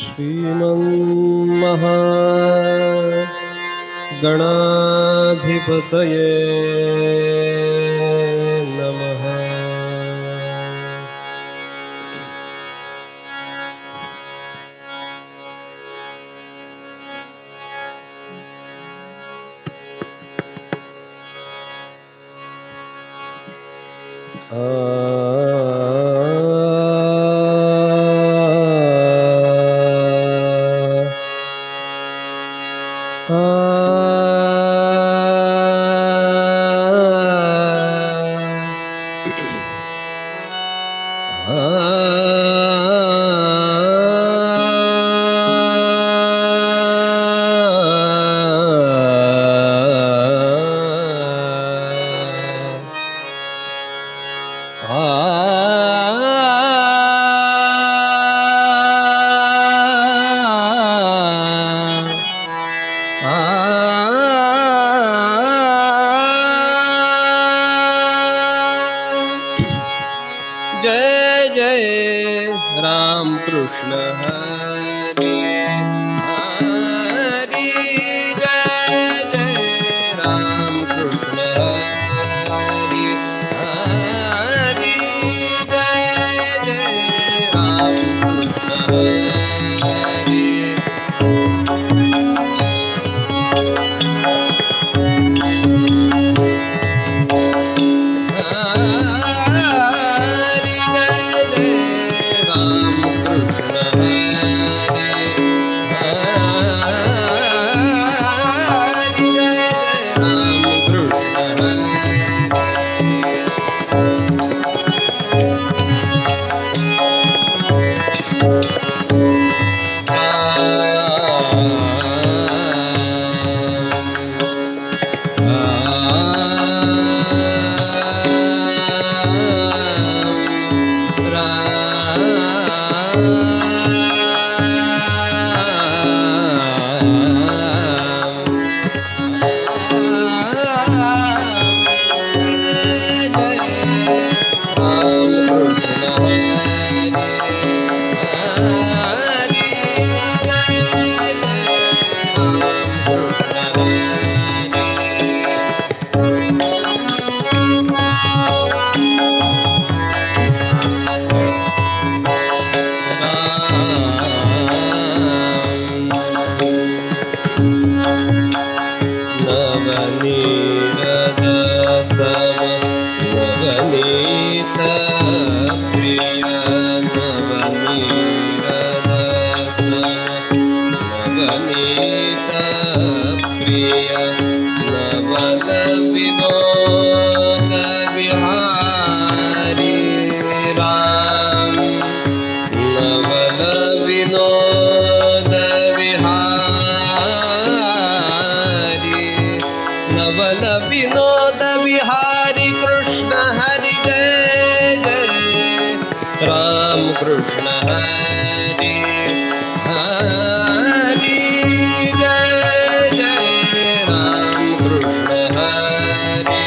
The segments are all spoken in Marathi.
श्रीमन्महागणाधिपतये नमः। जय जय राम कृष्ण हरी हरी, जय जय राम कृष्ण हरी हरी, जय जय राम कृष्ण हरी। नवनीत प्रिय नवनीत नवनीत प्रिय नवल विनोद विहारी राम नवल विनोद विहारी नवल विनोद विहारी कृष्ण हरि जय जय राम कृष्ण हरि हरि, जय जय राम कृष्ण हरि।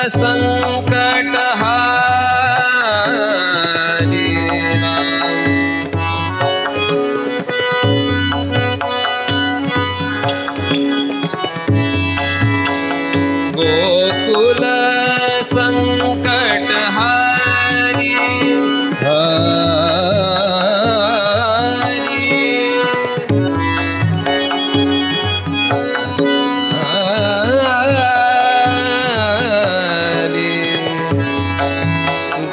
संकट हारी गोकुल संकट हारी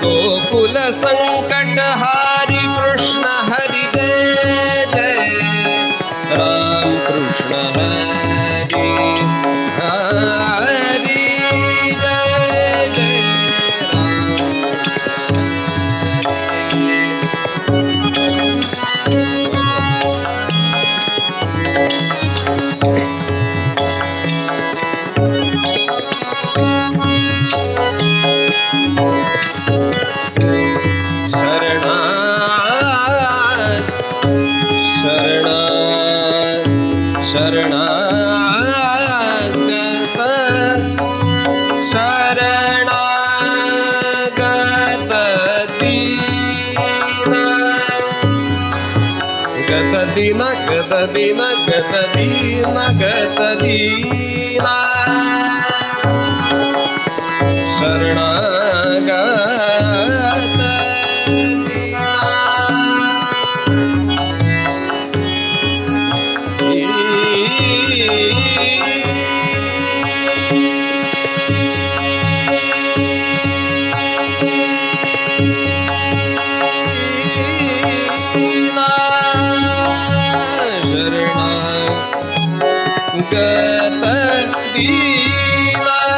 गोकुल संकट हारी कृष्ण हरि जय जय राम कृष्ण हरि हरि जय जय दीना गत दीना गत दीना गत दीना शरणागत गत दीना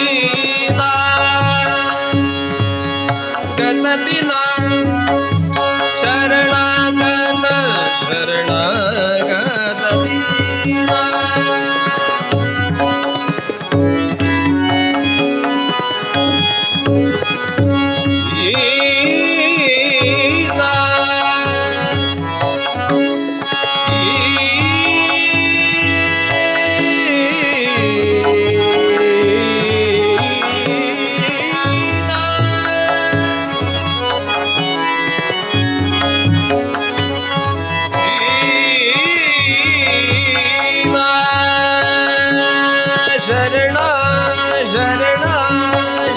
दीना गत दीना शरणागत शरणागत दीना शरणा शरणा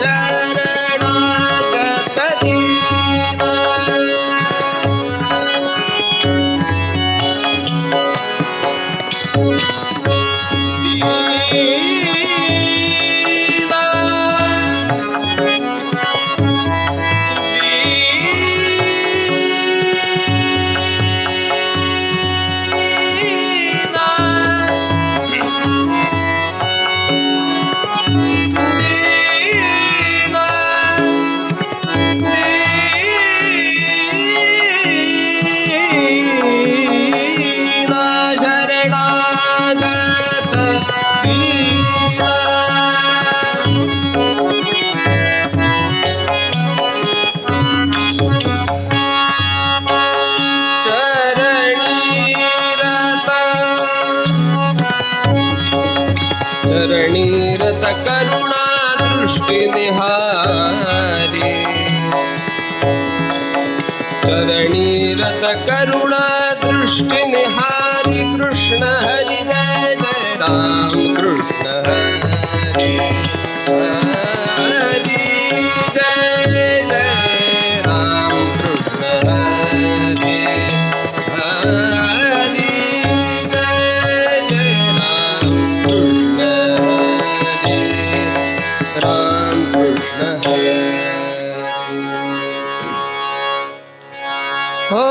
शरणागत दीना चरणीरत करुणा दृष्टि निहारी चरणीरत करुणा दृष्टि निहारी कृष्ण हरि जय जय राम कृष्ण हरि हरि जय जय राम कृष्ण हरि हरि जय जय राम कृष्ण राम कृष्ण हरे हो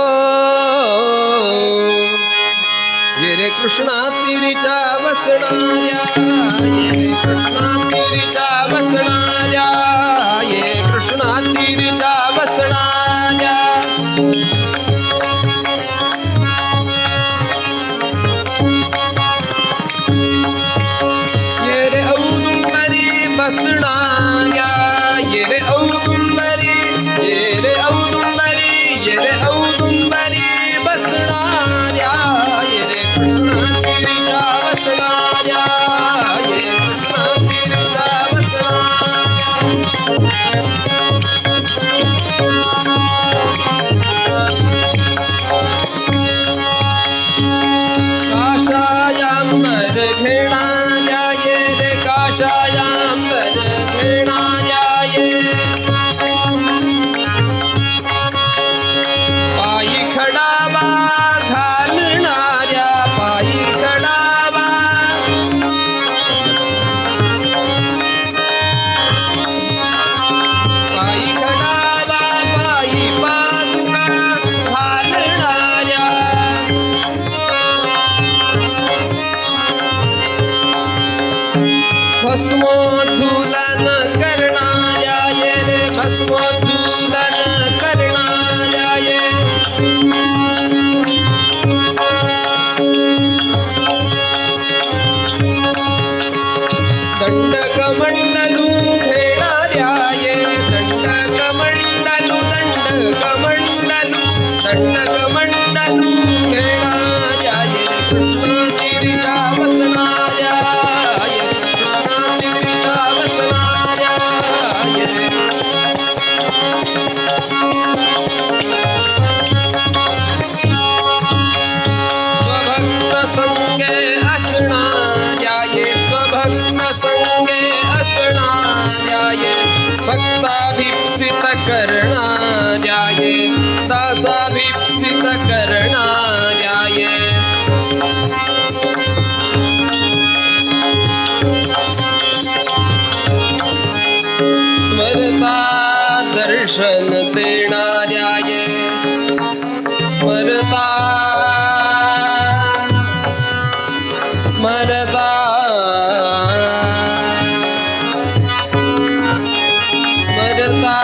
ये रे कृष्णा तिरीच्या वसणाऱ्या ये कृष्णा तिरीच्या वसणाऱ्या ये कृष्णा तिरीच्या वसणाऱ्या ये रे औदुंबरी बसणाऱ्या ये रे औदुंबरी ये रे औदुंबरी ये रे औदुंबरी बसणाऱ्या भस्मोद्धूलन करणाऱ्या ये रे भस्मोद्धूलन करणाऱ्या ये दंडकमंडलू घेणाऱ्या ये दंडकमंडलू दंडकमंडलू दंडकमंडलू घेणाऱ्या ये कृष्णातीरीचा वसणाऱ्या ये कृष्णातीरीचा वसणाऱ्या ये स्वभक्त संगे असणाऱ्या ये स्वभक्त संगे असणाऱ्या ये भक्ताभीप्सित करणाऱ्या ये दासाभीप्सित करणाऱ्या ये स्मरता दर्शन देणाऱ्या ये स्मरता स्मरता स्मरता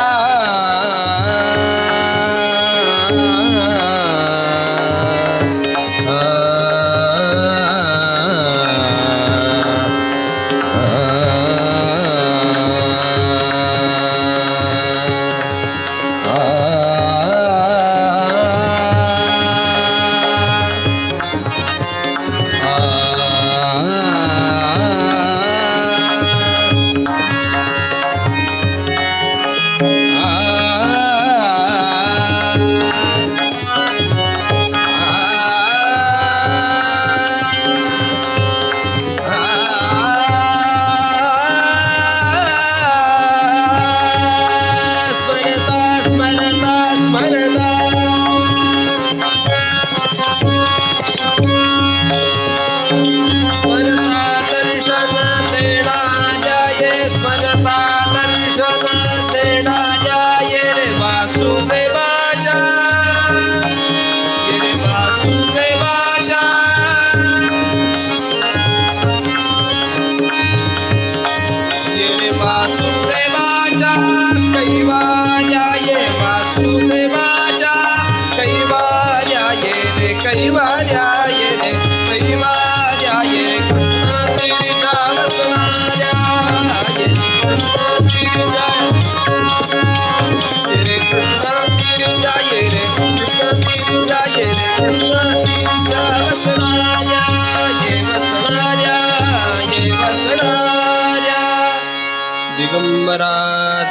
दिगंबरा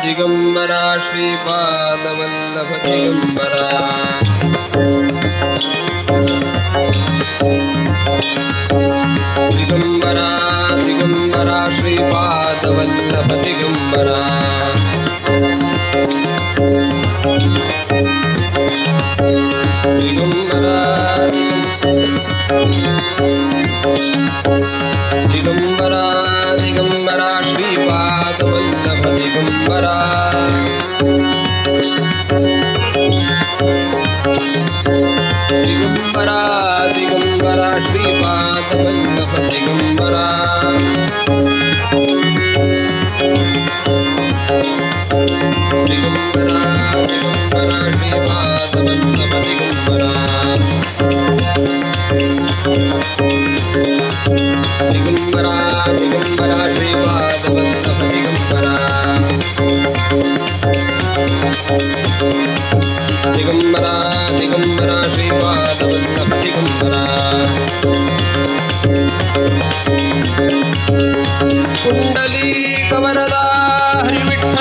दिगंबरा श्रीपादवल्लभ दिगंबरा दिगंबरा दिगंबरा श्रीपादवल्लभ दिगंबरा दिगंबरा दिगंबरा दिगंबरा श्रीपादवल्लभ दिगंबरा दिगंबरा दिगंबरा श्रीपादवल्लभ दिगंबरा दिगंबरा दिगंबरा श्रीपादवल्लभ दिगंबरा दिगंबरा दिगंबरा श्रीपादवल्लभ दिगंबरा दिगंबरा दिगंबरा श्रीपादवल्लभ दिगंबरा कुंडलीकवरदा हरि विठ्ठल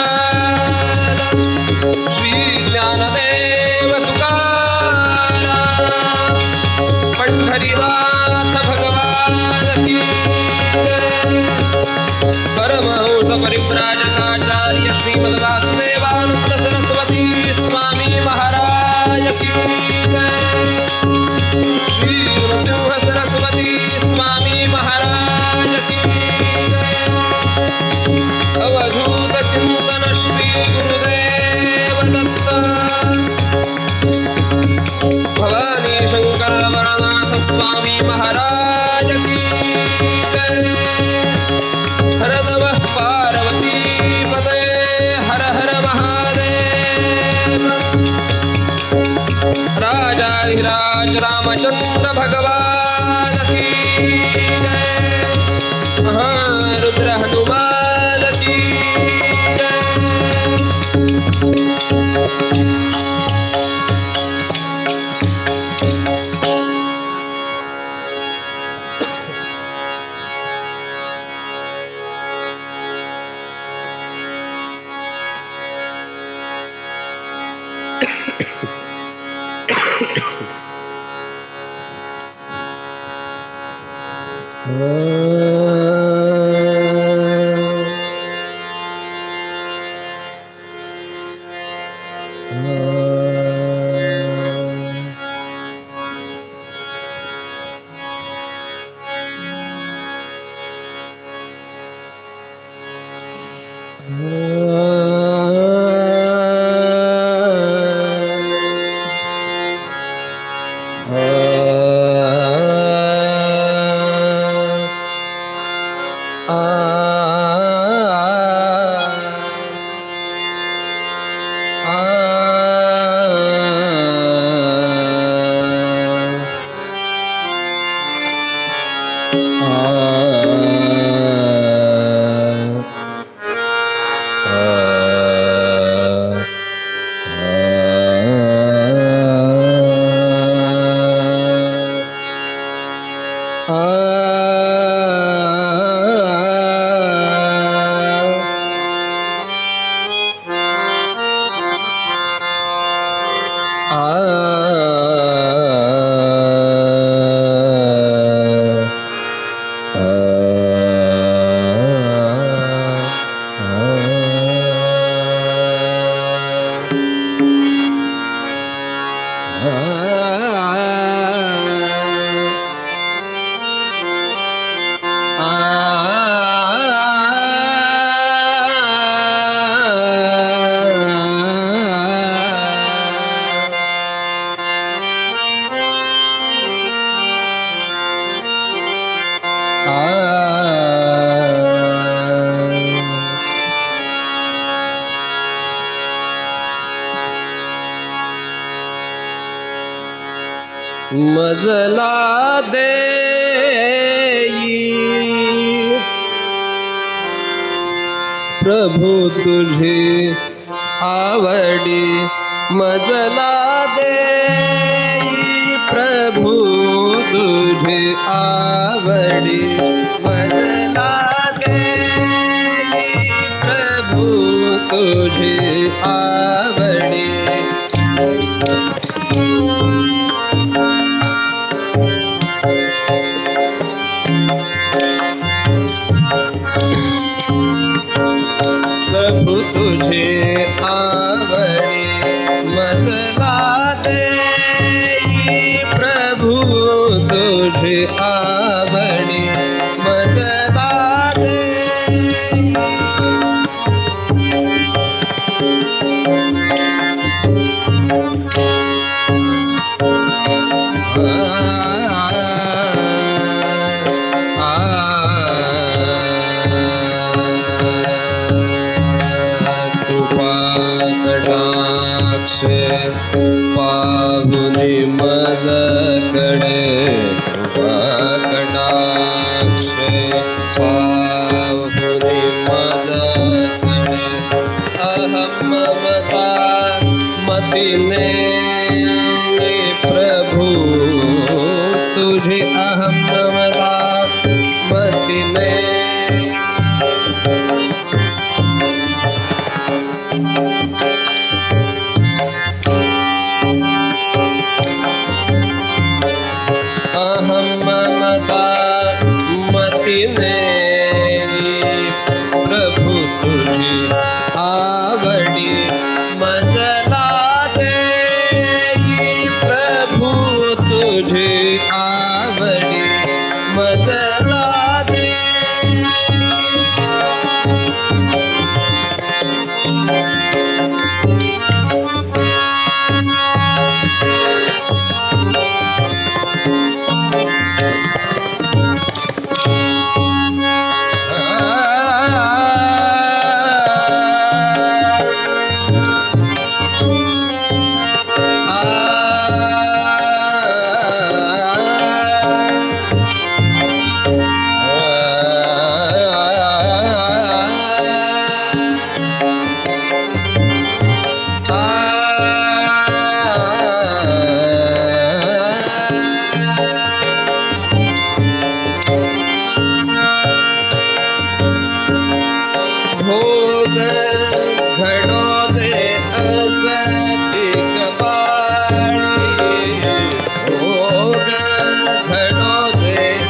श्री ज्ञानदेव तुकाराम पंढरीनाथ भगवान की परमहंस परिव्राजकाचार्य श्रीमद वासुदेवानंद सरस्वती स्वामी महाराज की श्री नृसिंह सरस्वती स्वामी महाराज की अवधूत चिंतन श्री गुरुदेव दत्त भवानी शंकर वरनाथ स्वामी महाराज की हर नमः रामचंद्र भगवान की जय, महारुद्र हनुमान की जय। मजला देई प्रभु तुझी आवडी, मजला देई प्रभु तुझी आवडी, मजला देई प्रभु तुझी आवडी। प्रभु तुझे आवडी, मजला देई प्रभु तुझे आवडी, मजला देई। पाहुनी मजकडे कटाक्ष, पाहुनी मजकडे अहम ममता मतिने प्रभु तुझे अहम ममता मतिने। अहम ममता मतिने प्रभु तुझी आवडी, मजला देई प्रभु तुझी आवडी, मजला देई।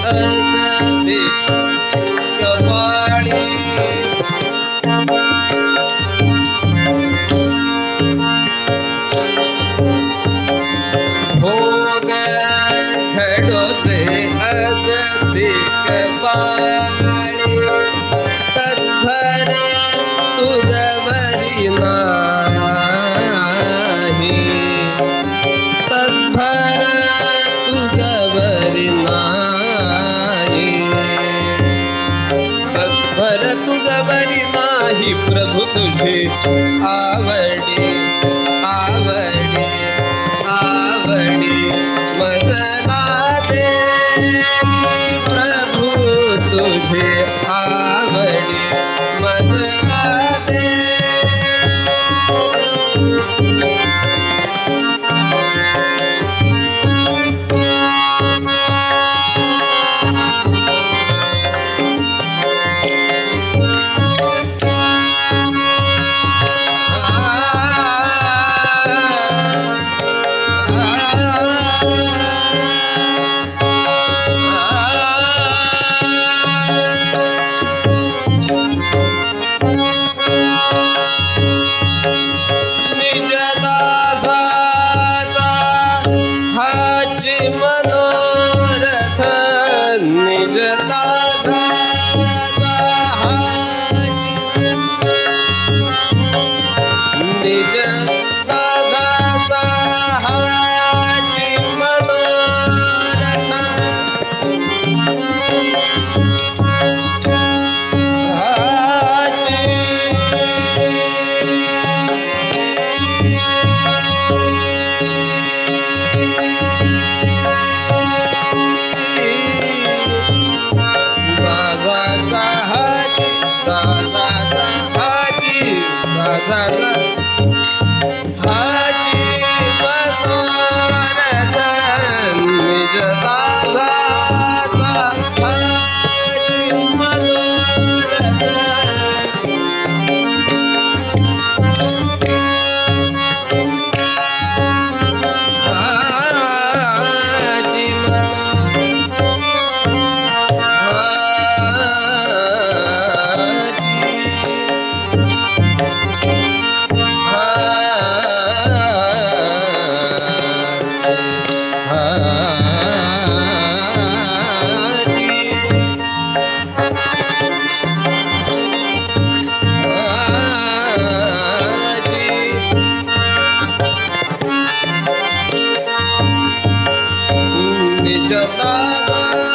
असते कपाळी भोग घडोते असते कपाळी तद्भर तुझवरी नाही तद्भर तुझवरी नाही तद्भर तुझवरी नाही प्रभु तुझे आवडी आवडी आवडी मजला दे प्रभु तुझे आवडी मजला दे मनोरथ निज दादाचा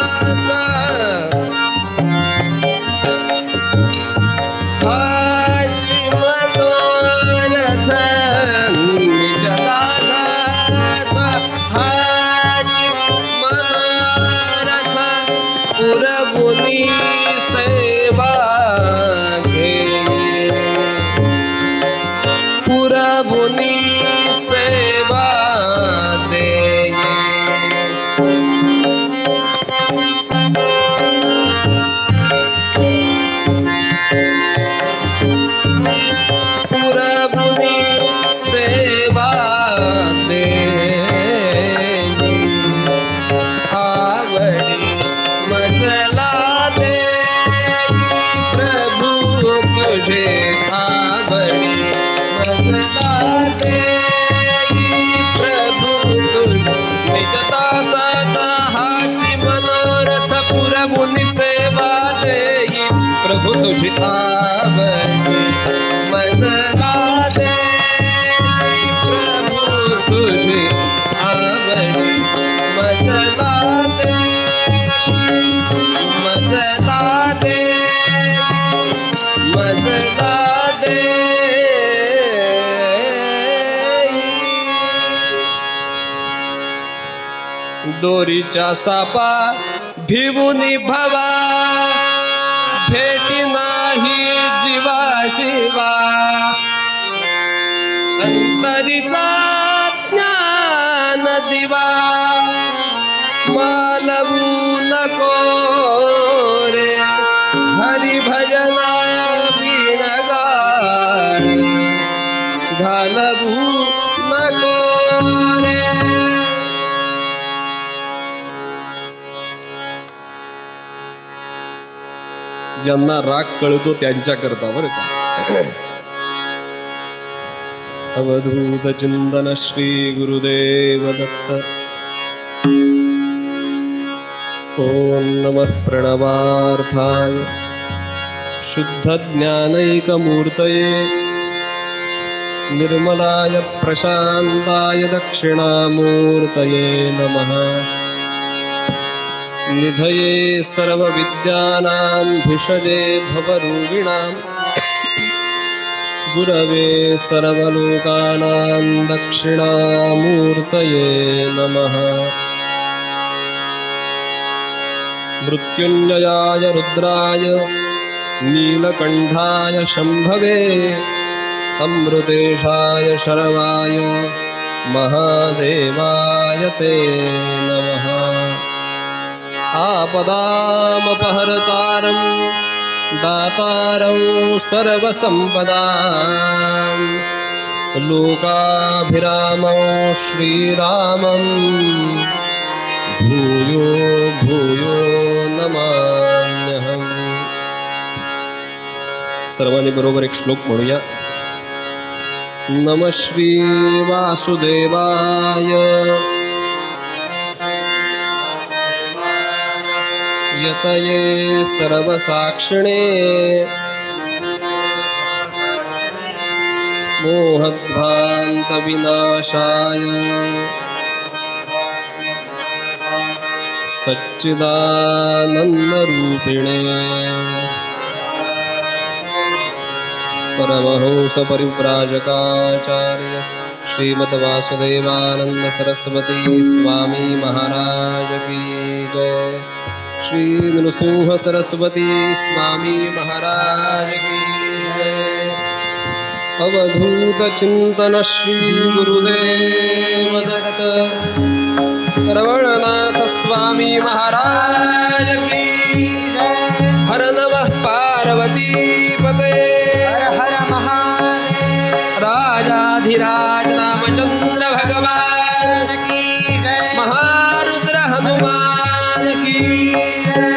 निज दादाचा हाची मनोरथ पुरबुनी सेवा घे पुरबुनी सेवा दे पुरबुनी सेवा दे आवडी मजला दे प्रभु तुझे आवडी मजला दे प्रभु तुझे निज दासाचा हाची मनोरथ पुरबुनी सेवा देई प्रभु तुझी आवडी मजला दे प्रभु तुझी आवडी मजला दे मजला दे मजला दे दोरीच्या सापा भिवुनी भवा भेटी नाही जीवा शिवा अंतरीचा ज्ञान दिवा मालवू नको रे हरी भजना बिन गाण घालवू नको रे ज्यांना राग कळतो त्यांच्याकरता बरं का. अवधूत चिंतन श्री गुरुदेव दत्त. ओम नमः प्रणवार्थाय शुद्ध ज्ञानैकमूर्तये निर्मलाय प्रशान्ताय दक्षिणामूर्तये नमः. निधये सर्वविद्यानां भिषजे भवरूपिणां गुरवे सर्वलोकानां दक्षिणामूर्तये नमः. मृत्युञ्जयाय रुद्राय नीलकण्ठाय शम्भवे अमृतेशाय शर्वाय महादेवाय ते नमः. आपदामपहर्तारं दातारं सर्वसम्पदां लोकाभिरामं श्रीरामं भूयो भूयो नमाम्यहम्. सर्वांनी बरोबर एक श्लोक म्हणूया. नमः श्री वासुदेवाय यतये सर्वसाक्षिणे मोहध्वान्तविनाशाय सच्चिदानन्दरूपिणे परमहंस परिव्राजकाचार्य श्रीमद्वासुदेवानंद सरस्वती स्वामी महाराज की जय. श्री नृसिंह सरस्वती स्वामी महाराज की जय. अवधूत चिंतन श्री गुरुदेव दत्त रवळनाथ स्वामी महाराज की जय. हर नमः पार्वती पते हर हर महादेव. राजाधिराज रामचंद्र भगवान की जय. महारुद्र हनुमान की जय.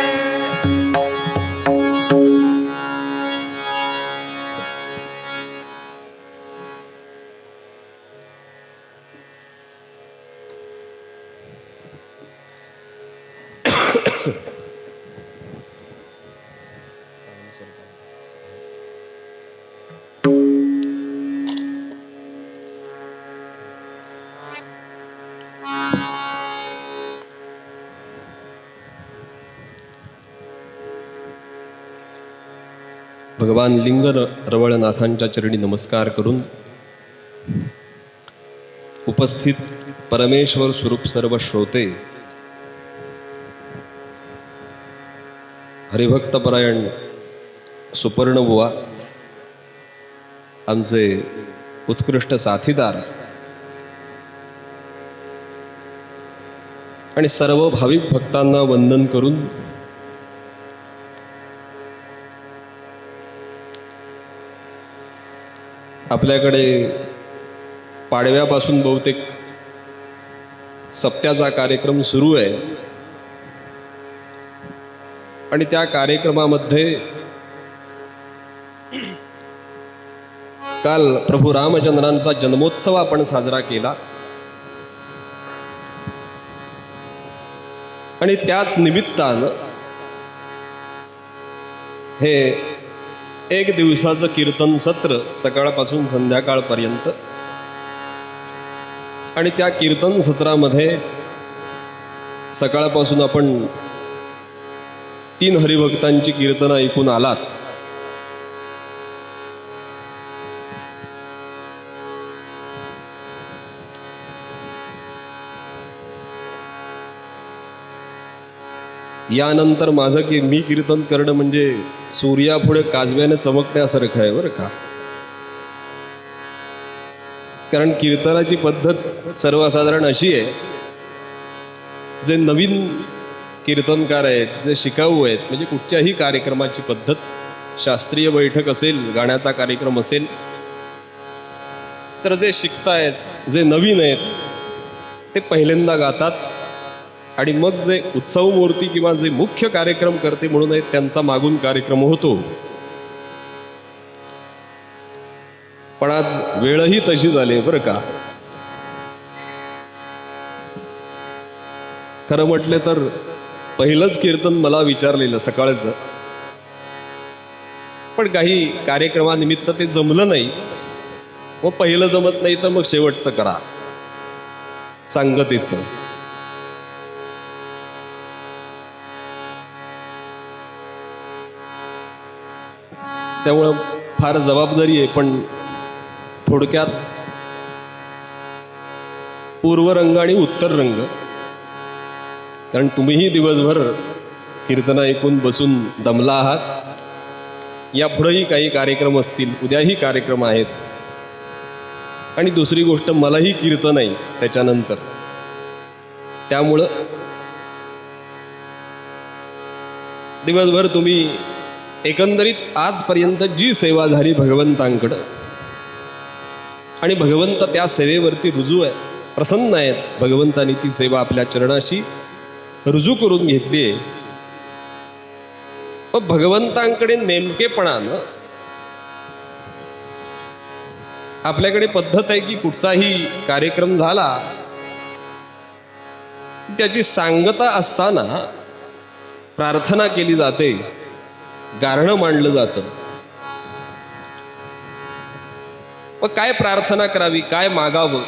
भगवान लिंग रवळनाथांच्या चरणी नमस्कार करून उपस्थित परमेश्वर स्वरूप सर्व श्रोते, हरिभक्तपरायण सुपर्णबुवा, आमचे उत्कृष्ट साथीदार आणि सर्व भाविक भक्तांना वंदन करून आपल्याकडे पाडव्यापासून बहुतेक सप्त्याचा कार्यक्रम सुरू आहे आणि त्या कार्यक्रमामध्ये काल प्रभू रामचंद्रांचा जन्मोत्सव आपण साजरा केला आणि त्याच निमित्तानं हे एक दिवसाचं कीर्तन सत्र सकाळपासून संध्याकाळपर्यंत आणि त्या कीर्तन सत्रामध्ये सकाळपासून आपण 3 हरिभक्तांची कीर्तनं ऐकून आलात. यानंतर माझं की मी कीर्तन करणं म्हणजे सूर्यापुढे काजव्याने चमकण्यासारखं आहे बरं का. कारण कीर्तनाची पद्धत सर्वसाधारण अशी आहे, जे नवीन कीर्तनकार आहेत, जे शिकाऊ आहेत, म्हणजे कुठच्याही कार्यक्रमाची पद्धत, शास्त्रीय बैठक असेल, गाण्याचा कार्यक्रम असेल, तर जे शिकतायत, जे नवीन आहेत, ते पहिल्यांदा गातात आणि मग जे उत्सव मूर्ती किंवा जे मुख्य कार्यक्रम करते म्हणून आहेत त्यांचा मागून कार्यक्रम होतो. पण आज वेळही तशी झाली बरं का. खरं म्हटलं तर पहिलंच कीर्तन मला विचारलेलं सकाळचं, पण काही कार्यक्रमानिमित्त ते जमलं नाही. मग पहिलं जमत नाही तर मग शेवटचं करा सांगतेचं. त्यामुळं फार जबाबदारी आहे. पण थोडक्यात पूर्वरंग आणि उत्तर रंग, कारण तुम्हीही दिवसभर कीर्तन ऐकून बसून दमला आहात. यापुढेही काही कार्यक्रम असतील, उद्याही कार्यक्रम आहेत. आणि दुसरी गोष्ट मलाही कीर्तन आहे त्याच्यानंतर. त्यामुळं दिवसभर तुम्ही एकंदरीत आजपर्यंत जी सेवा झाली भगवंतांकडं, आणि भगवंत त्या सेवेवरती रुजू आहे, प्रसन्न आहेत. भगवंतांनी ती सेवा आपल्या चरणाशी रुजू करून घेतली आहे. पण भगवंतांकडे नेमकेपणानं आपल्याकडे पद्धत आहे की कुठचाही कार्यक्रम झाला त्याची सांगता असताना प्रार्थना केली जाते, गारणं मांडलं जातं. मग काय प्रार्थना करावी, काय मागावं,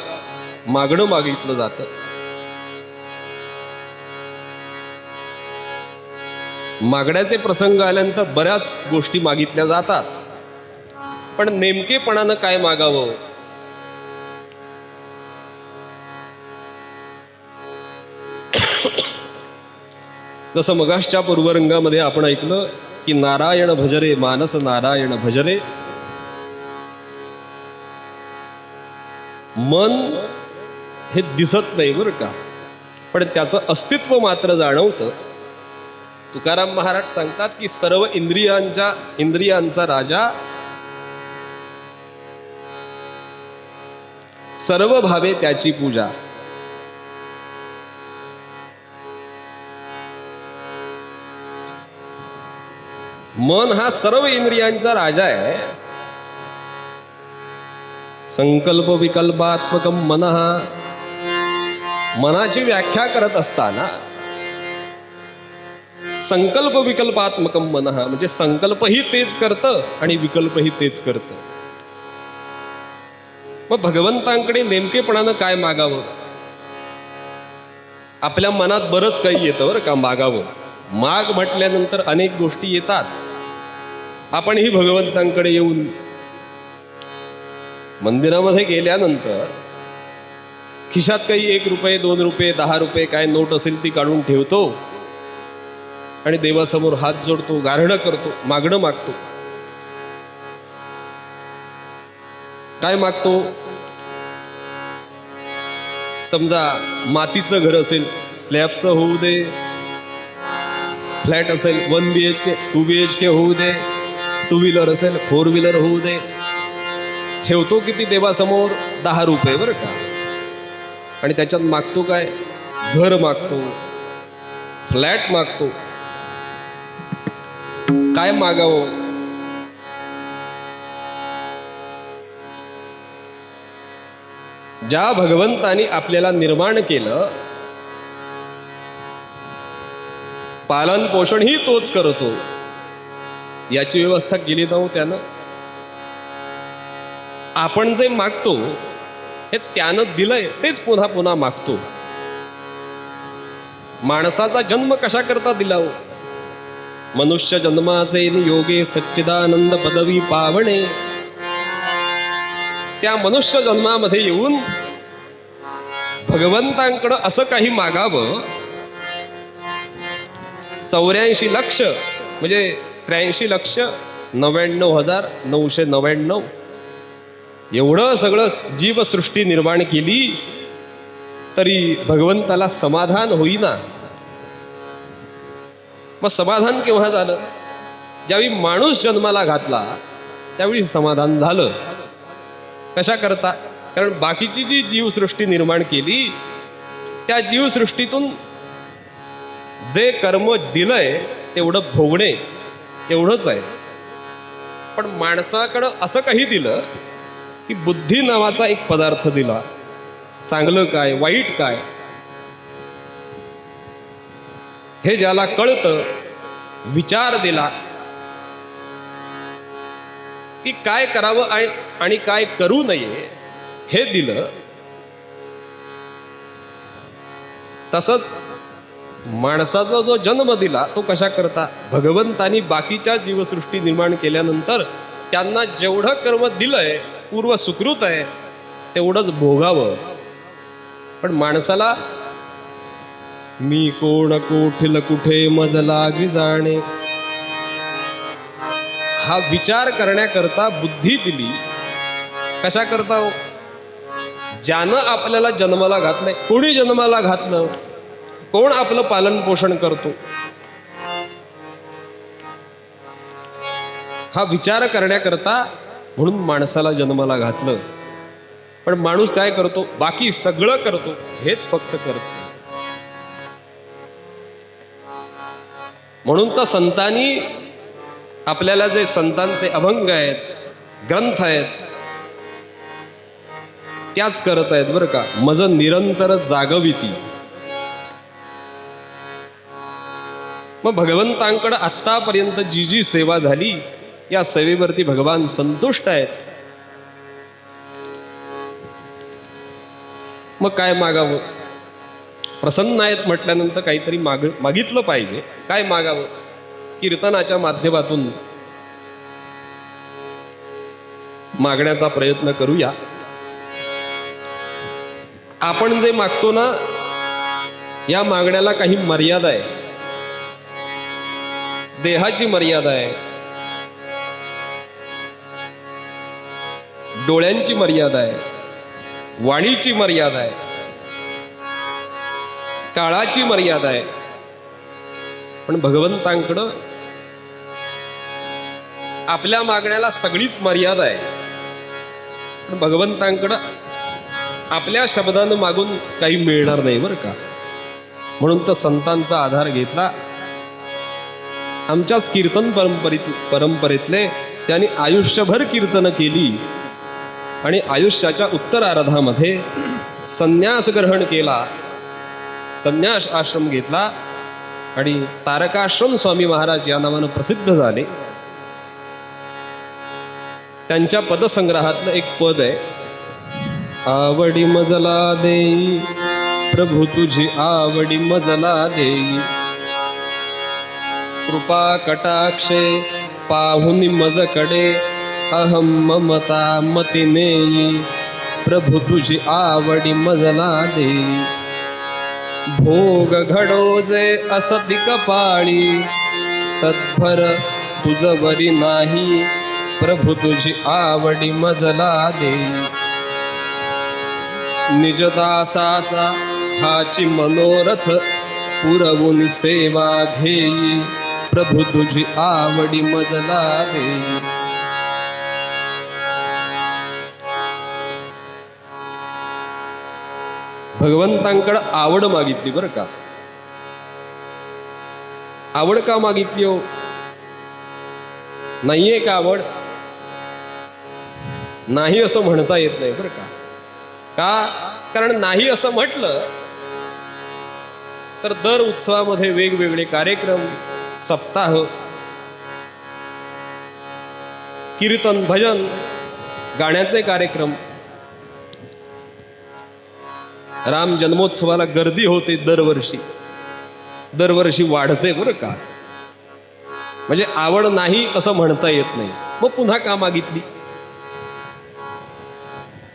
मागणं मागितलं जातं. मागण्याचे प्रसंग आल्यानंतर बऱ्याच गोष्टी मागितल्या जातात, पण नेमकेपणानं काय मागावं. जसं मगाशच्या पूर्वरंगामध्ये आपण ऐकलं की नारायण भजरे मानस नारायण भजरे. मन हे दिसत नाही बरं का, पण त्याचं अस्तित्व मात्र जाणवतं. तुकाराम महाराज सांगतात की सर्व इंद्रियांचा राजा, सर्व भावे त्याची पूजा. मन हा सर्व इंद्रियांचा राजा आहे. संकल्प विकल्पात्मकम मनः. मनाची व्याख्या करत असताना संकल्प विकल्पात्मकम मनः म्हणजे संकल्पही तेच करतं आणि विकल्पही तेच करतं. मग भगवंतांकडे नेमकेपणानं काय मागावं. आपल्या मनात बरंच काही येतं बरं का मागावं. माग म्हटल्यानंतर अनेक गोष्टी येतात. आपणही भगवंतांकडे येऊन मंदिरामध्ये गेल्यानंतर खिशात काही 1 रुपये 2 रुपये 10 रुपये काय नोट असेल ती काढून ठेवतो आणि देवासमोर हात जोडतो, गारणं करतो, मागणं मागतो. काय मागतो. समजा मातीचं घर असेल, स्लॅबचं होऊ दे. फ्लॅट असेल 1 BHK 2 BHK होऊ दे. 2 व्हीलर असेल 4 व्हीलर होऊ दे. ठेवतो किती देवासमोर 10 रुपये बरं का. आणि त्याच्यात मागतो काय, घर मागतो, फ्लॅट मागतो. काय मागावं. ज्या भगवंतानी आपल्याला निर्माण केलं, पालन पोषणही तोच करतो, याची व्यवस्था केली जाऊ त्यानं. आपण जे मागतो हे त्यानं दिलंय तेच पुन्हा पुन्हा मागतो. माणसाचा जन्म कशा करता दिला हो. मनुष्य जन्माचे योगे सच्चिदानंद पदवी पावणे. त्या मनुष्य जन्मामध्ये येऊन भगवंतांकडं असं काही मागावं. 84 लक्ष म्हणजे 83,99,999 एवढं सगळं जीवसृष्टी निर्माण केली तरी भगवंताला समाधान होईना. मग समाधान केव्हा झालं. ज्यावेळी माणूस जन्माला घातला त्यावेळी समाधान झालं. कशा करता. कारण बाकीची जी जीवसृष्टी निर्माण केली त्या जीवसृष्टीतून जे कर्म दिलंय तेवढं भोगणे एवढंच आहे. पण माणसाकडं असं काही दिलं की बुद्धी नावाचा एक पदार्थ दिला. चांगलं काय वाईट काय हे ज्याला कळतं, विचार दिला की काय करावं आणि काय करू नये हे दिलं. तसंच माणसाचा जो जन्म दिला तो कशा करता, भगवंतानी बाकीच्या जीवसृष्टी निर्माण केल्यानंतर त्यांना जेवढं कर्म दिलंय पूर्व सुकृत आहे तेवढंच भोगावं. पण माणसाला मी कोण कोठील कुठे मज लागी जाणे हा विचार करण्याकरता बुद्धी दिली. कशा करता हो? ज्यानं आपल्याला जन्माला घातलंय, कोणी जन्माला घातलं, कोण आपलं पालन पोषण करतो, हा विचार करण्याकरता म्हणून माणसाला जन्माला घातलं. पण माणूस काय करतो, बाकी सगळं करतो, हेच फक्त करतो. म्हणून तर संतांनी आपल्याला जे संतांचे अभंग आहेत, ग्रंथ आहेत, त्याच करत आहेत बरं का. मज निरंतर जागविती. मग भगवंतांकडे आत्तापर्यंत जी जी सेवा झाली या सेवेवरती भगवान संतुष्ट आहेत. मग काय मागावं, प्रसन्न आहेत म्हटल्यानंतर काहीतरी मागितलं पाहिजे. काय मागावं, कीर्तनाच्या माध्यमातून मागण्याचा प्रयत्न करूया. आपण जे मागतो ना या मागण्याला काही मर्यादा आहे. देहाची मर्यादा आहे, डोळ्यांची मर्यादा आहे, वाणीची मर्यादा आहे, काळाची मर्यादा आहे. पण भगवंतांकडं आपल्या मागण्याला सगळीच मर्यादा आहे. पण भगवंतांकडं आपल्या शब्दानं मागून काही मिळणार नाही बरं का. म्हणून तर संतांचा आधार घेतला. आमच्याच कीर्तन परंपरेतले त्यांनी आयुष्यभर कीर्तन केली आणि आयुष्याच्या उत्तरार्धामध्ये संन्यास ग्रहण केला, संन्यास आश्रम घेतला आणि तारकाश्रम स्वामी महाराज या नावानं प्रसिद्ध झाले. त्यांच्या पदसंग्रहातलं एक पद आहे, आवडी मजला देई प्रभू तुझी आवडी मजला देई, कृपा कटाक्षे पाहुनी मजकडे अहम ममता मती नेई, प्रभू तुझी आवडी मजला देई. भोग घडो जे असती कपाळी तत्भर तुझवरी नाही, प्रभू तुझी आवडी मजला देई. निजदासाचा हाची मनोरथ पुरवून सेवा घेई, प्रभू तुझी आवडी मजला देई. भगवंतांकडे आवड मागितली बरं का. आवड का मागितली हो? नाहीये का आवड? नाही असं म्हणता येत नाही बरं का. कारण नाही असं म्हटलं तर दर उत्सवामध्ये वेगवेगळे कार्यक्रम, सप्ताह, कीर्तन, भजन, गाण्याचे कार्यक्रम, राम जन्मोत्सवाला गर्दी होते दरवर्षी वाढते बरं का. म्हणजे आवड नाही असं म्हणता येत नाही. मग पुन्हा का मागितली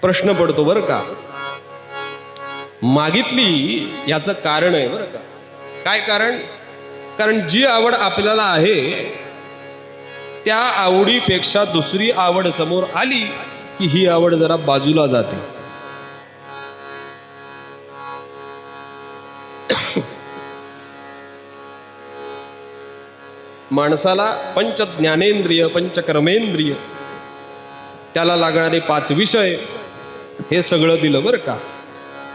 प्रश्न पडतो बरं का. मागितली याचं कारण आहे बरं का. काय कारण? कारण जी आवड आपल्याला आहे त्या आवडीपेक्षा दुसरी आवड समोर आली की ही आवड जरा बाजूला जाते. माणसाला पंच ज्ञानेंद्रिय, पंच कर्मेंद्रिय, त्याला लागणारे 5 विषय, हे सगळं दिलं बरं का.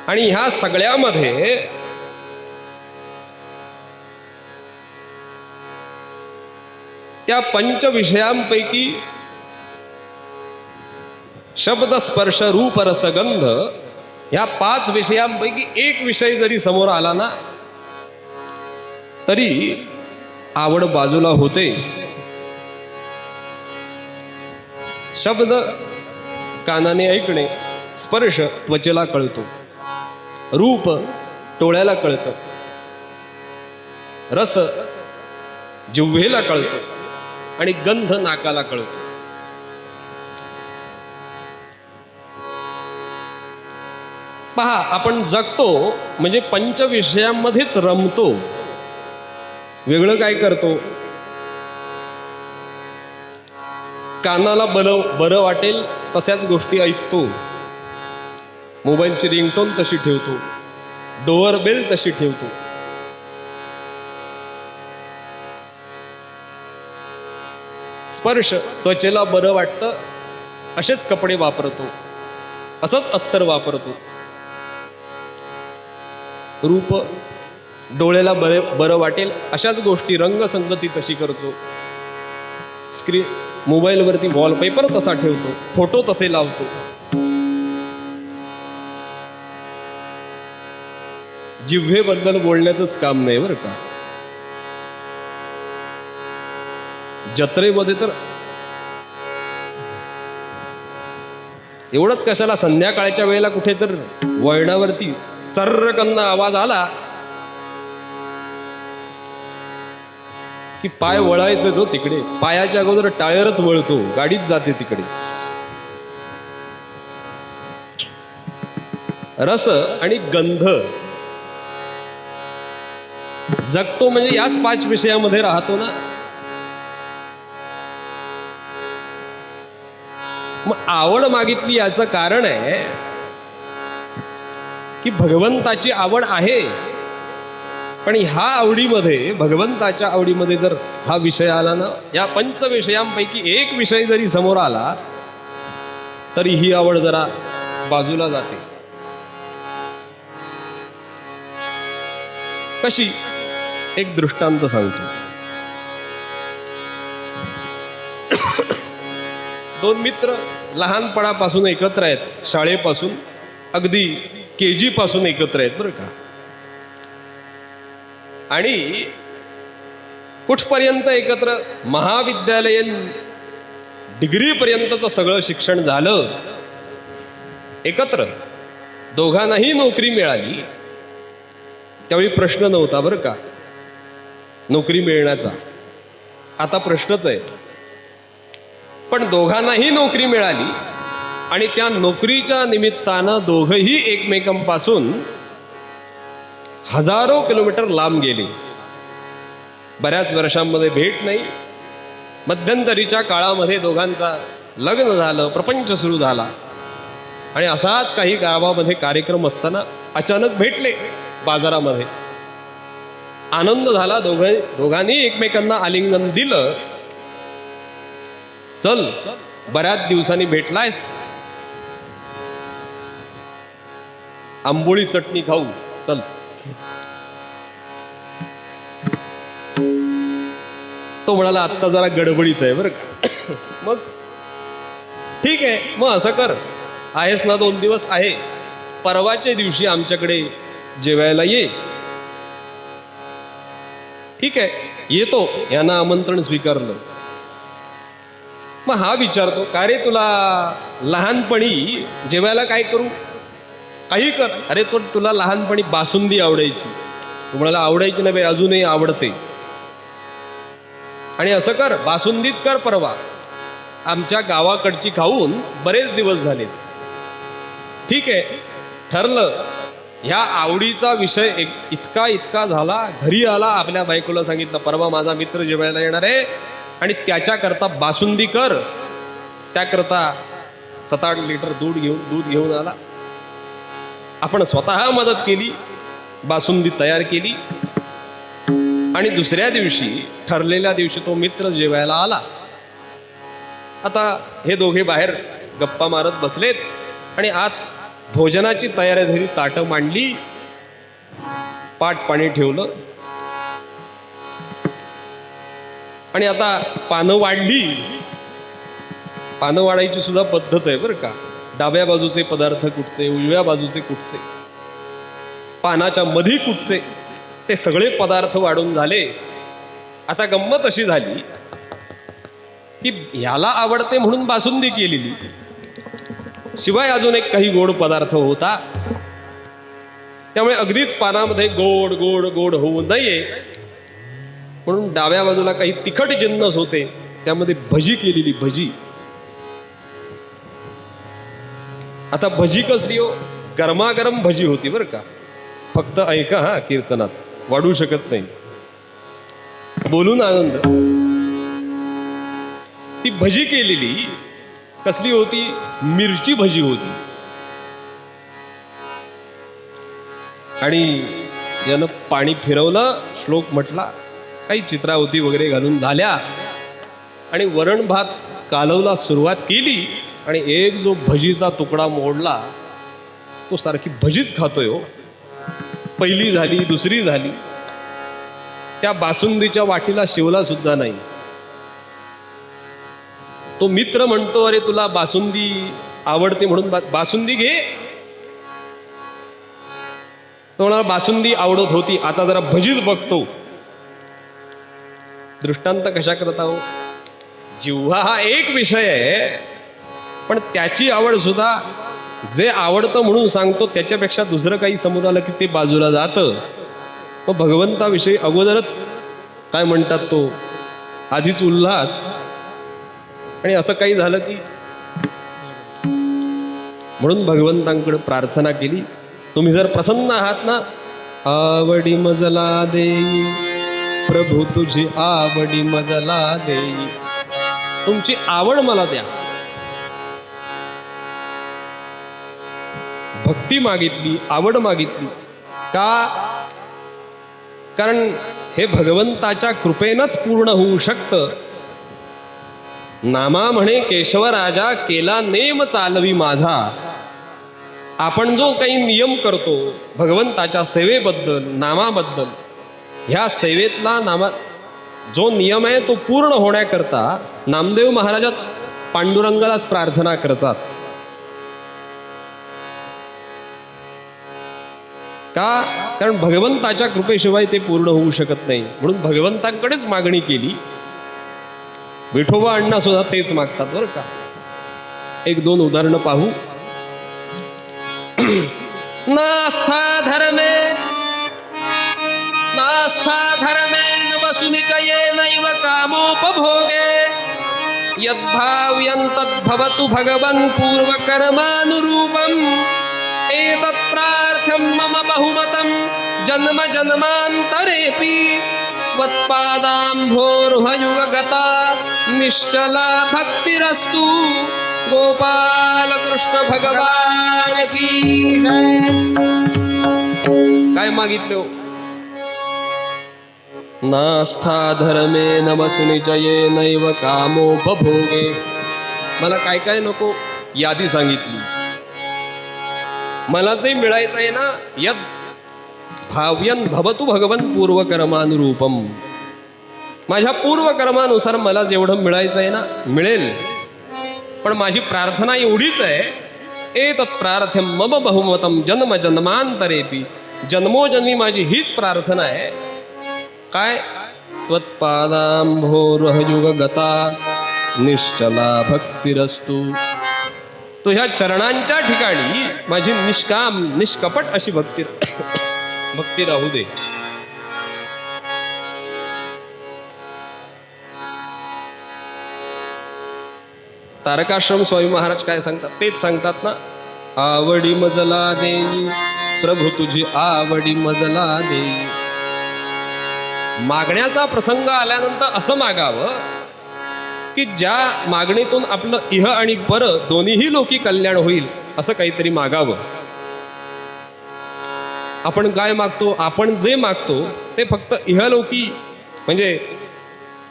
आणि ह्या सगळ्यामध्ये त्या पंच विषयांपैकी शब्द स्पर्श रूप रसगंध ह्या 5 विषयांपैकी एक विषय जरी समोर आला ना तरी आवड बाजूला होते. शब्द कानाने ऐकणे, स्पर्श त्वचेला कळतो, रूप डोळ्याला कळतं, रस जिव्हेला कळतो आणि गंध नाकाला कळतो. पहा, आपण जगतो म्हणजे पंचविषयांमध्येच रमतो. वेगळं काय करतो? कानाला बरं वाटेल तशाच गोष्टी ऐकतो, मोबाईलची रिंगटोन तशी ठेवतो, डोअर बेल तशी ठेवतो. स्पर्श त्वचेला बरं वाटतं असेच कपडे वापरतो, असंच अत्तर वापरतो. रूप डोळ्याला बरं वाटेल अशाच गोष्टी, रंगसंगती तशी करतो. स्क्रीन मोबाईलवरती वॉलपेपर तसा ठेवतो, फोटो तसे लावतो. जिव्हेबद्दल बोलण्याचंच काम नाही बरं का. जत्रेमध्ये तर एवढंच कशाला, संध्याकाळच्या वेळेला कुठे तर वळणावरती चर्रकन आवाज आला की पाय वळायचं जो तिकडे, पायाच्या अगोदर टायरच वळतो, गाडीच जाते तिकडे. रस आणि गंध जगतो म्हणजे याच 5 विषयामध्ये राहतो ना. मग आवड मागितली याचं कारण आहे की भगवंताची आवड आहे, पण ह्या आवडीमध्ये, भगवंताच्या आवडीमध्ये जर हा विषय आला ना, या 5 विषयांपैकी एक विषय जरी समोर आला तरी ही आवड जरा बाजूला जाते. कशी? एक दृष्टांत सांगतो. 2 मित्र लहानपणापासून एकत्र आहेत, शाळेपासून अगदी KG पासून एकत्र आहेत बरं का. आणि कुठपर्यंत एकत्र? महाविद्यालयीन डिग्रीपर्यंतचं सगळं शिक्षण झालं एकत्र. दोघांनाही नोकरी मिळाली. त्यावेळी प्रश्न नव्हता बरं का नोकरी मिळण्याचा, आता प्रश्नच आहे. पण दोघांनाही नोकरी मिळाली आणि त्या नोकरीच्या निमित्तानं दोघंही एकमेकांपासून हजारो किलोमीटर लांब गेले. बऱ्याच वर्षांमध्ये भेट नाही. मध्यंतरीच्या काळामध्ये दोघांचा लग्न झालं, प्रपंच सुरू झाला. आणि असाच काही गावामध्ये कार्यक्रम असताना अचानक भेटले बाजारामध्ये. आनंद झाला, दोघांनी एकमेकांना आलिंगन दिलं. चल, बऱ्याच दिवसांनी भेटलायस, आंबोळी चटणी खाऊ चल. तो म्हणाला आत्ता जरा गडबडीत आहे बरं का. मग ठीक आहे, मग असं कर, आहेस ना 2 दिवस आहे, परवाच्या दिवशी आमच्याकडे जेवायला ये. ठीक आहे, येतो. यांना आमंत्रण स्वीकारलं. मग हा विचारतो, का रे तुला लहानपणी जेवायला काय करू? काही कर. अरे पण तुला लहानपणी बासुंदी आवडायची. तू म्हणाला आवडायची नाही, अजूनही आवडते. आणि असं कर, बासुंदीच कर परवा. आमच्या गावाकडची खाऊन बरेच दिवस झालेत. ठीक आहे, ठरलं. ह्या आवडीचा विषय इतका झाला. घरी आला, आपल्या बायकोला सांगितलं परवा माझा मित्र जेवायला येणार आहे आणि त्याच्याकरता बासुंदी कर. त्याकरता 7-8 लिटर दूध घेऊन आला. आपण स्वतः मदत केली, बासुंदी तयार केली. आणि दुसऱ्या दिवशी, ठरलेल्या दिवशी तो मित्र जेवायला आला. आता हे दोघे बाहेर गप्पा मारत बसलेत आणि आत भोजनाची तयारी झाली. ताटं मांडली, पाट पाणी ठेवलं आणि आता पानं वाढली, पानं वाढायची सुद्धा पद्धत आहे बरं का. डाव्या बाजूचे पदार्थ कुठचे, उजव्या बाजूचे कुठचे, पानाच्या मधी कुठचे, ते सगळे पदार्थ वाढून झाले. आता गंमत अशी झाली की ह्याला आवडते म्हणून बासुंदी केलेली, शिवाय अजून एक काही गोड पदार्थ होता. त्यामुळे अगदीच पानामध्ये गोड गोड गोड होऊ नये म्हणून डाव्या बाजूला काही तिखट जिन्नस होते, त्यामध्ये भजी केलेली, भजी. आता भजी कसली हो, गरमागरम भजी होती बरं का. फक्त ऐका हा, कीर्तनात वाढू शकत नाही, बोलून आनंद. ती भजी केलेली कसली होती, मिरची भजी होती. आणि यानं पाणी फिरवलं, श्लोक म्हटला, काही चित्रावती वगैरे घालून झाल्या आणि वरण भात कालवला सुरुवात केली. आणि एक जो भजीचा तुकडा मोडला तो सारखी भजीच खातोय हो. पहिली झाली, दुसरी झाली, त्या बासुंदीच्या वाटीला शिवला सुद्धा नाही. तो मित्र म्हणतो, अरे तुला बासुंदी आवडते म्हणून बासुंदी घे. तो म्हणाला बासुंदी आवडत होती, आता जरा भजीच बघतो. दृष्टांत कशा करता हो, जिव्हा हा एक विषय आहे, पण त्याची आवड सुद्धा, जे आवडतं म्हणून सांगतो त्याच्यापेक्षा दुसरं काही समोर आलं की ते बाजूला जातं. मग भगवंताविषयी अगोदरच काय म्हणतात, तो आधीच उल्हास. आणि असं काही झालं की, म्हणून भगवंतांकडे प्रार्थना केली, तुम्ही जर प्रसन्न आहात ना, आवडी मजला देई प्रभू तुझी आवडी मजला देई, तुमची आवड मला द्या. भक्ती मागितली, आवड मागितली का, कारण हे भगवंताच्या कृपेनंच पूर्ण होऊ शकतं. नामा म्हणे केशवराजा, केला नेम चालवी माझा. आपण जो काही नियम करतो भगवंताच्या सेवेबद्दल, नामाबद्दल, ह्या सेवेतला नामा जो नियम आहे तो पूर्ण होण्याकरता नामदेव महाराज पांडुरंगालाच प्रार्थना करतात. का, कारण भगवंताच्या कृपेशिवाय ते पूर्ण होऊ शकत नाही. म्हणून भगवंतांकडेच मागणी केली. विठोबा अण्णा सुद्धा तेच मागतात बरं का. एक दोन उदाहरणं पाहू. नास्था धर्मे न वसुनिचये नैव कामोपभोगे यद्भाव्यं तद्भवतु भगवन् पूर्वकर्मानुरूपम् एतत् प्रार्थ्यं मम बहुमतं जन्म जन्मान्तरेऽपि त्वत्पादाम्भोरुहयुगगता निश्चला भक्तिरस्तु. गोपाल कृष्ण भगवान की जय. काय मागितले हो, नास्था धर्मे न वसुनिचये नैव कामोपभोगे. मला काय काय नको यादी सांगितली. मला जे मिळायचं आहे ना, यद भाव्यन भवतु भगवन् पूर्वकर्मानुरूपम, माझ्या पूर्वकर्मानुसार मला जेवढं मिळायचं आहे ना मिळेल. पण माझी प्रार्थना एवढीच आहे, एतत् प्रार्थ्यं मम बहुमतं जन्म जन्मांतरेपि, जन्मोजन्मी माझी हीच प्रार्थना आहे. काय, त्वत्पादांभोरुहयुगगता निश्चला भक्तिरस्तु. तुझ्या चरणांच्या ठिकाणी माझी निष्काम निष्कपट अशी भक्ती राहू दे. तारकाश्रम स्वामी महाराज काय सांगतात, तेच सांगतात ना, आवडी मजला देई प्रभू तुझी आवडी मजला देई. मागण्याचा प्रसंग आल्यानंतर असं मागावं की ज्या मागणीतून आपलं इह आणि पर दोन्हीही लोकी कल्याण होईल, असं काहीतरी मागावं. आपण काय मागतो, आपण जे मागतो ते फक्त इहलोकी म्हणजे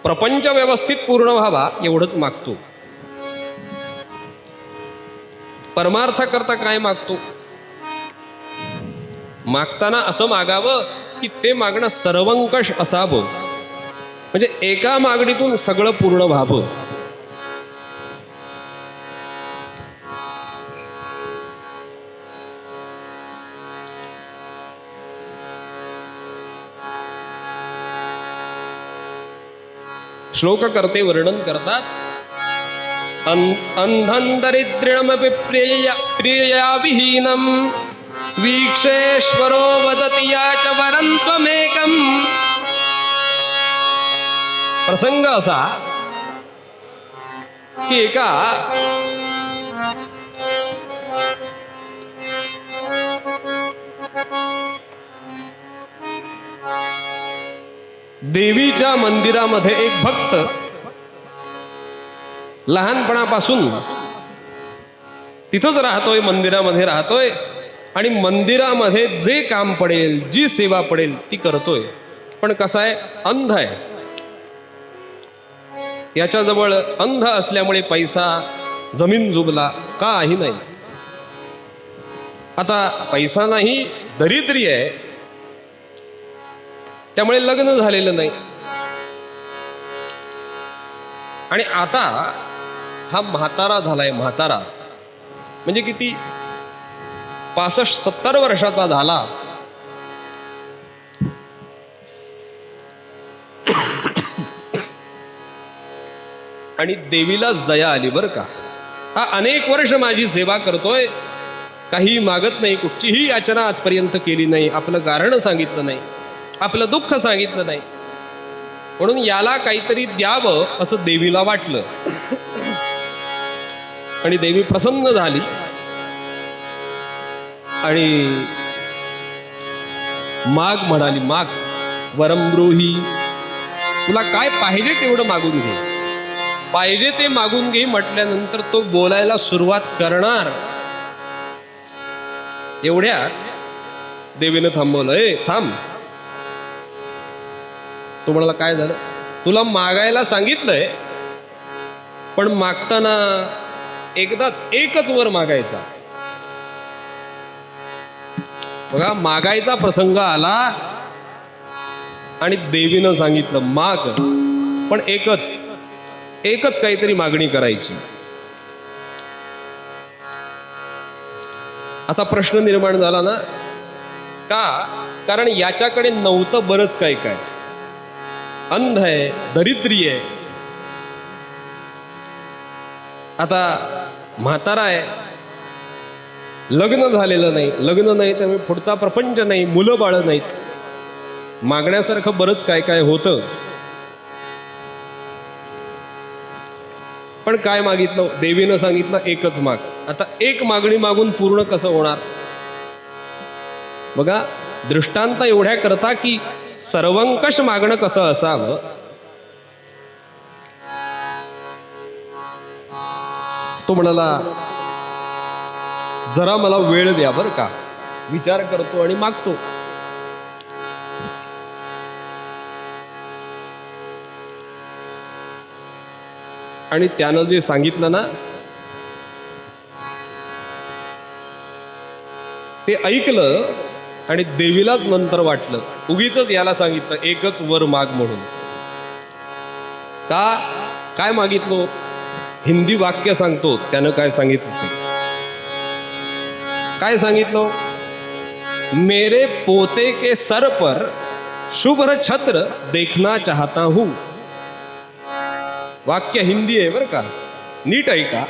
प्रपंच व्यवस्थित पूर्ण व्हावा एवढंच मागतो. परमार्थ करता काय मागतो, मागताना असं मागावं की ते मागणं सर्वंकष असावं. म्हणजे एका मागणीतून सगळं पूर्ण व्हावं. श्लोक करते वर्णन करतात. अंधं दरिद्रमपि प्रियया विहीनं वीक्षेश्वरो वदति या च वरं त्वमेकम्. प्रसंग असा की एका देवीच्या मंदिरामध्ये एक भक्त लहानपणापासून तिथंच राहतोय, मंदिरामध्ये राहतोय आणि मंदिरामध्ये जे काम पडेल, जी सेवा पडेल ती करतोय. पण कसा आहे, अंध आहे. याच्याजवळ अंध असल्यामुळे पैसा, जमीन जुबला काही नाही. आता पैसा नाही, दरिद्री आहे, त्यामुळे लग्न झालेलं नाही. आणि आता हा म्हातारा झालाय. म्हातारा म्हणजे किती, 65-70 वर्षाचा झाला. आणि देवीलाच दया आली बरं का. हा अनेक वर्ष माझी सेवा करतोय, काही मागत नाही, कुठचीही याचना आजपर्यंत केली नाही, आपलं कारण सांगितलं नाही, आपलं दुःख सांगितलं नाही, म्हणून याला काहीतरी द्यावं असं देवीला वाटलं. आणि देवी प्रसन्न झाली आणि माग म्हणाली, माग वरम ब्रूही, तुला काय पाहिजे तेवढं मागून घे. पाहिजे ते मागून घे म्हटल्यानंतर तो बोलायला सुरुवात करणार. एवढ्यात देवीनं थांबवलं. ए थांब. तो म्हणाला, काय झालं, तुला मागायला सांगितलंय, पण मागताना एकदाच एकच वर मागायचा. बघा, मागायचा प्रसंग आला आणि देवीनं सांगितलं माग, पण एकच काहीतरी मागणी करायची. आता प्रश्न निर्माण झाला ना, का, कारण याच्याकडे नव्हतं बरंच काय काय. अंध आहे, दरिद्री आहे, आता म्हातारा आहे, लग्न झालेलं नाही, लग्न नाही त्यामुळे पुढचा प्रपंच नाही, मुलं बाळं नाहीत, मागण्यासारखं बरंच काय काय होतं. पण काय मागितलं, देवीनं सांगितलं एकच माग. आता एक मागणी मागून पूर्ण कसं होणार. बघा, दृष्टांत एवढ्या करता की सर्वंकष मागणं कसं असावं. तो म्हणाला, जरा मला वेळ द्या बरं का, विचार करतो आणि मागतो. आणि त्यानं जे सांगितलं ना ते ऐकलं आणि देवीलाच नंतर वाटलं, उगीच याला सांगितलं एकच वर माग म्हणून. का, काय मागितलं, हिंदी वाक्य सांगतो त्यानं काय सांगितलं ते. काय सांगितलं, मेरे पोते के सर पर शुभ्र छत्र देखना चाहता हूं. वाक्य हिंदी आहे बरं का, नीट ऐका.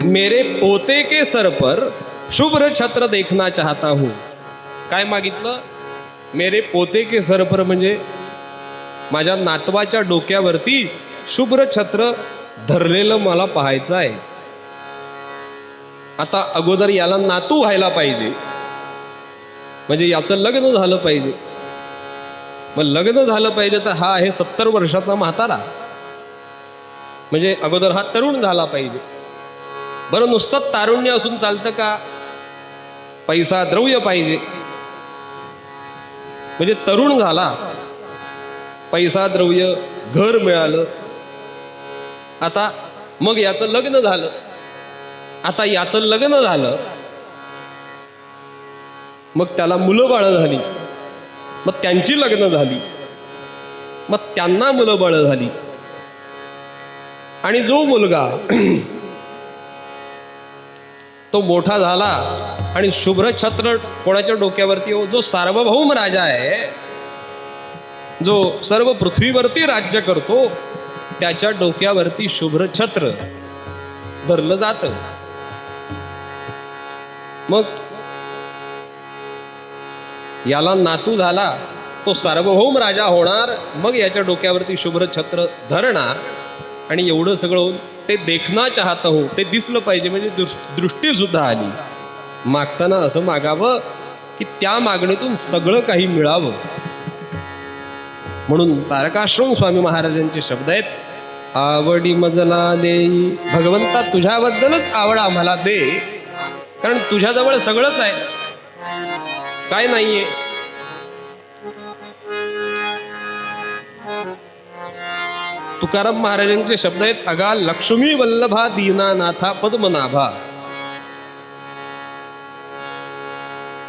मेरे पोते के सर पर शुभ्र छत्र देखना चाहता हूं. काय मागितलं, मेरे पोते के सर पर म्हणजे माझ्या नातवाच्या डोक्यावरती शुभ्र छत्र धरलेलं मला पाहायचं आहे. आता अगोदर याला नातू व्हायला पाहिजे, म्हणजे याचं लग्न झालं पाहिजे. मग लग्न झालं पाहिजे तर हा आहे 70 वर्षाचा म्हातारा, म्हणजे अगोदर हा तरुण झाला पाहिजे. बरं, नुसतं तारुण्य असून चालतं का, पैसा द्रव्य पाहिजे. म्हणजे तरुण झाला, पैसा द्रव्य, घर मिळालं, आता मग याचं लग्न झालं. आता याचं लग्न झालं, मग त्याला मुलं बाळं झाली, मग त्यांची लग्न झाली. मग त्यांना मुलं बाळ झाली. आणि जो मुलगा तो मोठा झाला आणि शुभ्र छत्र कोणाच्या डोक्यावरती हो, जो सार्वभौम राजा आहे, जो सर्व पृथ्वीवरती राज्य करतो, त्याच्या डोक्यावरती शुभ्र छत्र धरलं जातं. मग याला नातू झाला, तो सार्वभौम राजा होणार, मग याच्या डोक्यावरती शुभ्र छत्र धरणार. आणि एवढं सगळं होऊन ते देखना चाहता हूं, ते दिसलं पाहिजे, म्हणजे दृष्टी सुद्धा आली. मागताना असं मागावं की त्या मागणीतून सगळं काही मिळावं. म्हणून तारकाश्रम स्वामी महाराजांचे शब्द आहेत, आवडी मजला देई. भगवंता तुझ्याबद्दलच आवड आम्हाला दे, कारण तुझ्याजवळ सगळंच आहे, काय नाहीये. तुकाराम महाराजांचे शब्द आहेत, अगा लक्ष्मी वल्लभा दीनानाथा पद्मनाभा.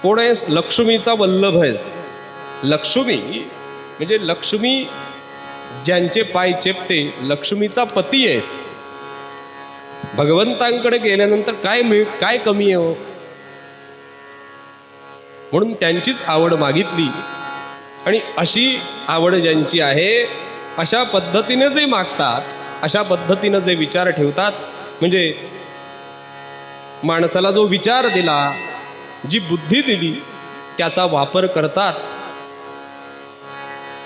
कोण आहेस? लक्ष्मीचा वल्लभ आहेस. लक्ष्मी म्हणजे लक्ष्मी ज्यांचे पाय चेपते, लक्ष्मीचा पती आहेस. भगवंतांकडे गेल्यानंतर काय कमी आहे हो? म्हणून त्यांचीच आवड मागितली. आणि अशी आवड ज्यांची आहे, अशा पद्धतीने जे मागतात, अशा पद्धतीनं जे विचार ठेवतात, म्हणजे माणसाला जो विचार दिला, जी बुद्धी दिली, त्याचा वापर करतात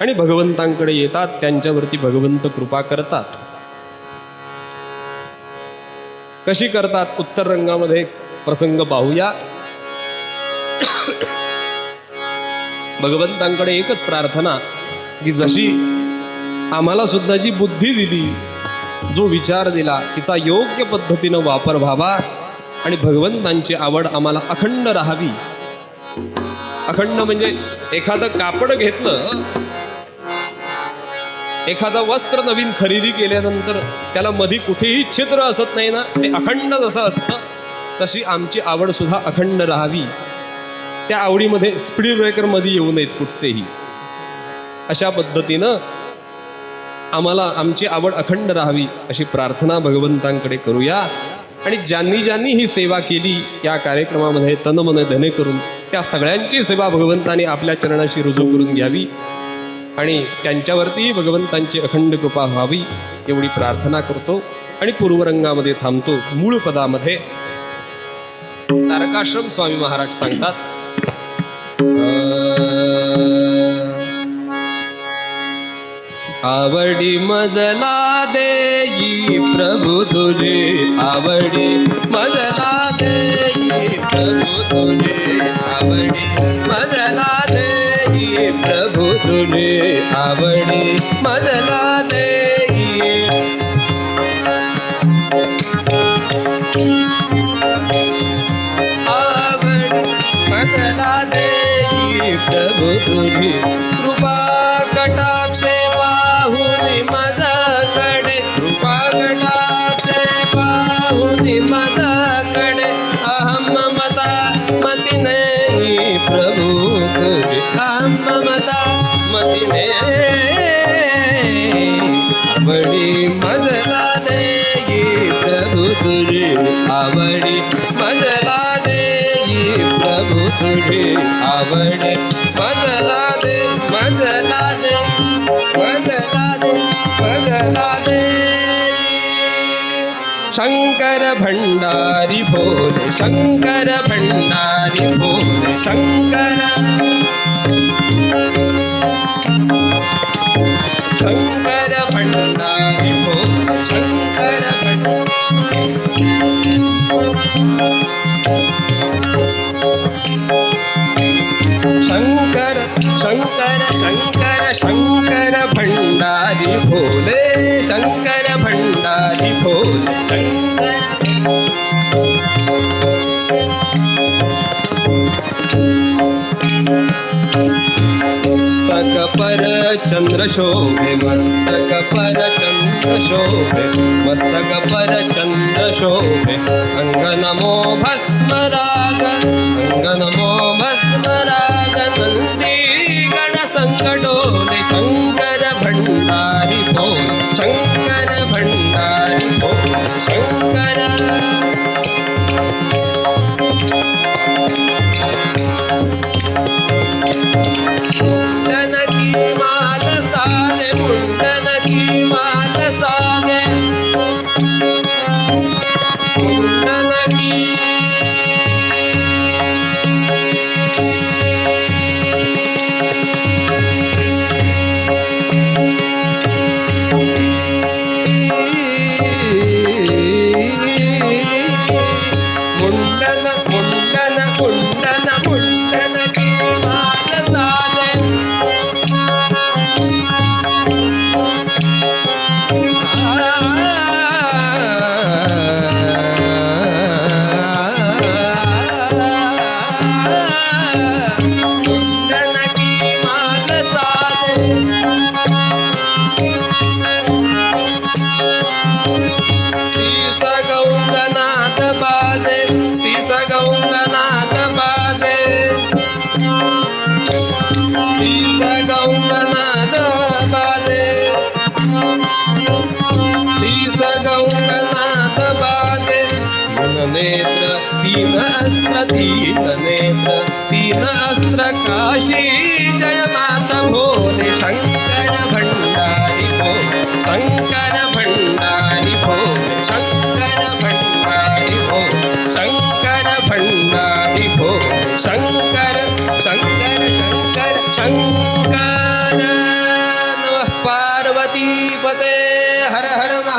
आणि भगवंतांकडे येतात, त्यांच्यावरती भगवंत कृपा करतात. कशी करतात? उत्तर रंगामध्ये प्रसंग पाहूया. भगवंतांकडे एकच प्रार्थना की जशी आम्हाला सुद्धा जी बुद्धी दिली, जो विचार दिला, तिचा योग्य पद्धतीनं वापर व्हावा आणि भगवंतांची आवड आम्हाला अखंड राहावी. अखंड म्हणजे एखादं कापड घेतलं, एखादं वस्त्र नवीन खरेदी केल्यानंतर त्याला मध्ये कुठेही छिद्र असत नाही ना, ते अखंड जसं असतं, तशी आमची आवड सुद्धा अखंड राहावी. त्या आवडीमध्ये स्पीड ब्रेकरमध्ये येऊ नयेत कुठचेही. अशा पद्धतीनं आम्हाला आमची आवड अखंड राहावी अशी प्रार्थना भगवंतांकडे करूया. आणि ज्यांनी ज्यांनी ही सेवा केली या कार्यक्रमामध्ये तन मन धने करून, त्या सगळ्यांची सेवा भगवंतांनी आपल्या चरणाशी रुजू करून घ्यावी आणि त्यांच्यावरती भगवंतांची अखंड कृपा व्हावी एवढी प्रार्थना करतो. आणि पूर्वरंगामध्ये थांबतो. मूळ पदामध्ये तारकाश्रम स्वामी महाराज सांगतात, आवडी मजला देई प्रभु तुझे, आवडी मजला देई प्रभु तुझे, आवडी मजला देई प्रभु तुझे, आवडी मजला देई. आवडी मजला देई प्रभु तुझे, कृपा कटाक्षे पाहुनी माझ्याकडे, कृपा कटाक्षे पाहुनी माझ्याकडे, अहम ममता मती नाही प्रभु तुझे, अहम ममता मती नाही. आवडी मजला देई प्रभु तुझे, आवडी मजला देई प्रभु तुझे, आवडी मजला दे, मजला दे, मजला दे, मजला दे. शंकर भंडारी भोले, शंकर भंडारी भोले, शंकर शंकर भंडारी भोले, शंकर शंकर शंकर शंकर शंकर भंडारी भोले, शंकर भंडारी भोले, शंकर. मस्तक पर चंद्र शोभे, मस्तक पर चंद्र शोभे, मस्तक पर चंद्र शोभे, अंग नमो भस्म राग, अंग नमो भस्म राग, नंदी गण संग डोले शंकर भंडारी बोल शंकर भंडारी बोल शंकर मुंडन की माल साजे मुंडन की माल साजे मुंडन की मुंडन मुंडन मुंडन मुंडन की माल साजे मुंडन की माल साजे शीस गौंगनाथ बाजे शीस गौंगनाथ बाजे शीस गौंगनाथ बाजे शीस गौंगनाथ बाजे तीन नेत्र तीन अस्त्र काशी जयनाथ भोले शंकर भंडारी भोले शंकर भंडारी भोले शंकर भंडारी भोले शंकर भंडारी भोले शंकर शंकर शंकर शंकर नमः पार्वती पते हर हर महादेव।